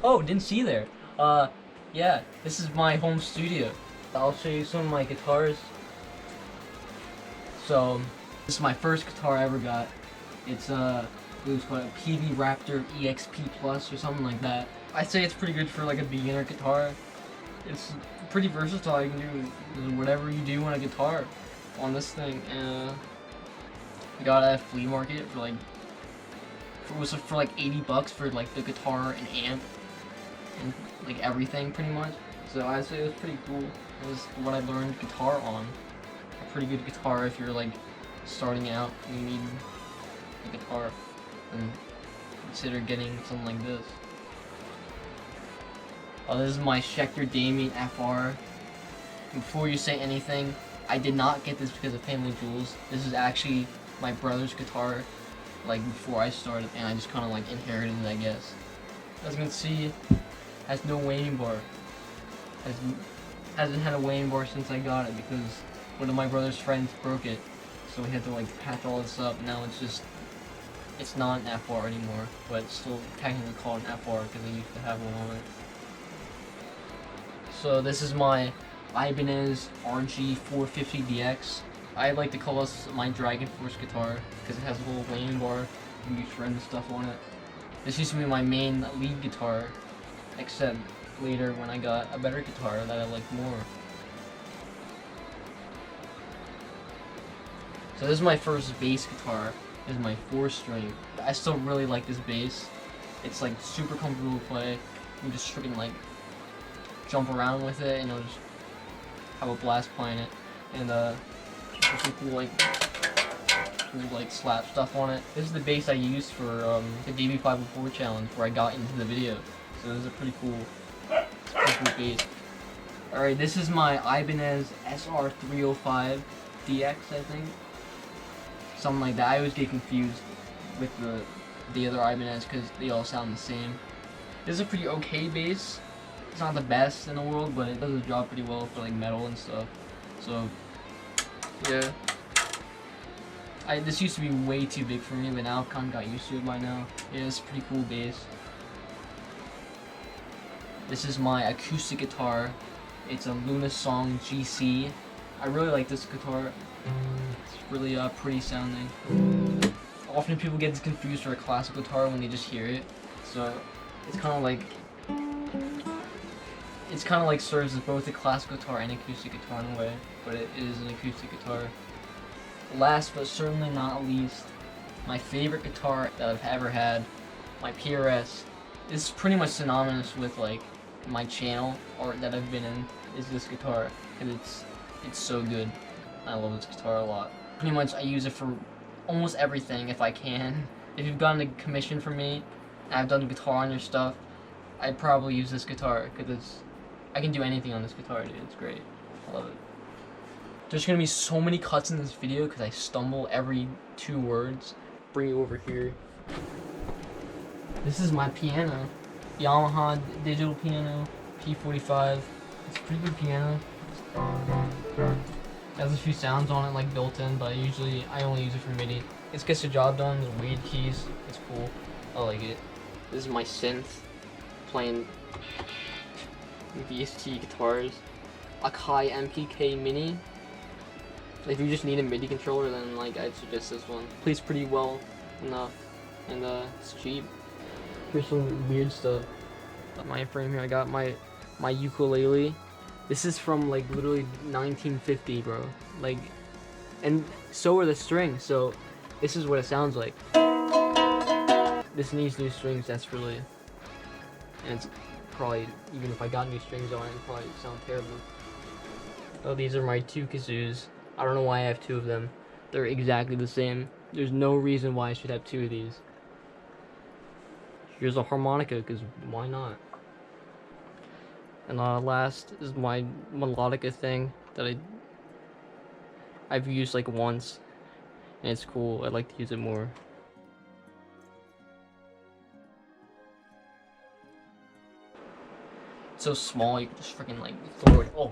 Oh, didn't see you there. Yeah, this is my home studio. I'll show you some of my guitars. So, this is my first guitar I ever got. It's it was called a PV Raptor EXP Plus or something like that. I'd say it's pretty good for like a beginner guitar. It's pretty versatile. You can do whatever you do on a guitar on this thing. I got it at a flea market for like, it was for like 80 bucks for like the guitar and amp and like everything pretty much. So I'd say it was pretty cool. It was what I learned guitar on. A pretty good guitar if you're like starting out and you need a guitar, and consider getting something like this. This is my Schecter Gaming Fr. Before you say anything, I did not get this because of family jewels. This is actually my brother's guitar, like before I started, and I just kind of like inherited it, I guess. As you can see, has no weighing bar. Hasn't had a weighing bar since I got it because one of my brother's friends broke it, so we had to like patch all this up. Now it's not an FR anymore, but it's still technically called an FR because I used to have one on it. So this is my Ibanez RG 450DX. I like to call this my Dragon Force guitar because it has a little weighing bar. You can do shred and stuff on it. This used to be my main lead guitar, except later when I got a better guitar that I liked more. So this is my first bass guitar. This is my 4-string. I still really like this bass. It's like super comfortable to play. You just freaking like jump around with it and you'll just have a blast playing it. And there's some cool like slap stuff on it. This is the bass I used for the DB504 challenge where I got into the video. So this is a pretty cool bass. Alright, this is my Ibanez SR305 DX, I think. Something like that. I always get confused with the other Ibanez because they all sound the same. This is a pretty okay bass. It's not the best in the world, but it does the job pretty well for like metal and stuff. So yeah. This used to be way too big for me, but now I've kind of got used to it by now. Yeah, it's a pretty cool bass. This is my acoustic guitar. It's a Luna Song GC. I really like this guitar. It's really pretty sounding. Often people get confused for a classic guitar when they just hear it. So it's kind of like serves as both a classic guitar and acoustic guitar in a way, but it is an acoustic guitar. Last but certainly not least, my favorite guitar that I've ever had, my PRS. This is pretty much synonymous with like my channel art that I've been in, is this guitar, because it's so good. I love this guitar a lot. Pretty much I use it for almost everything if I can. If you've gotten a commission from me, and I've done guitar on your stuff, I'd probably use this guitar, because I can do anything on this guitar, dude. It's great. I love it. There's gonna be so many cuts in this video because I stumble every 2 words. Bring you over here. This is my piano. Yamaha digital piano, P45. It's a pretty good piano. It has a few sounds on it like built in, but I only use it for MIDI. It gets the job done. There's weird keys. It's cool. I like it. This is my synth playing VST guitars. Akai MPK Mini. If you just need a MIDI controller, then like I'd suggest this one. Plays pretty well enough, and it's cheap. Here's some weird stuff. My frame here, I got my ukulele. This is from like literally 1950, bro. Like, and so are the strings. So this is what it sounds like. This needs new strings desperately, and it's probably, even if I got new strings on it, it'd probably sound terrible. Oh, these are my 2 kazoos. I don't know why I have 2 of them. They're exactly the same. There's no reason why I should have 2 of these. Here's a harmonica, because why not? And last is my Melodica thing that I've used like once, and it's cool. I'd like to use it more. It's so small, you can just freaking like throw it. Oh.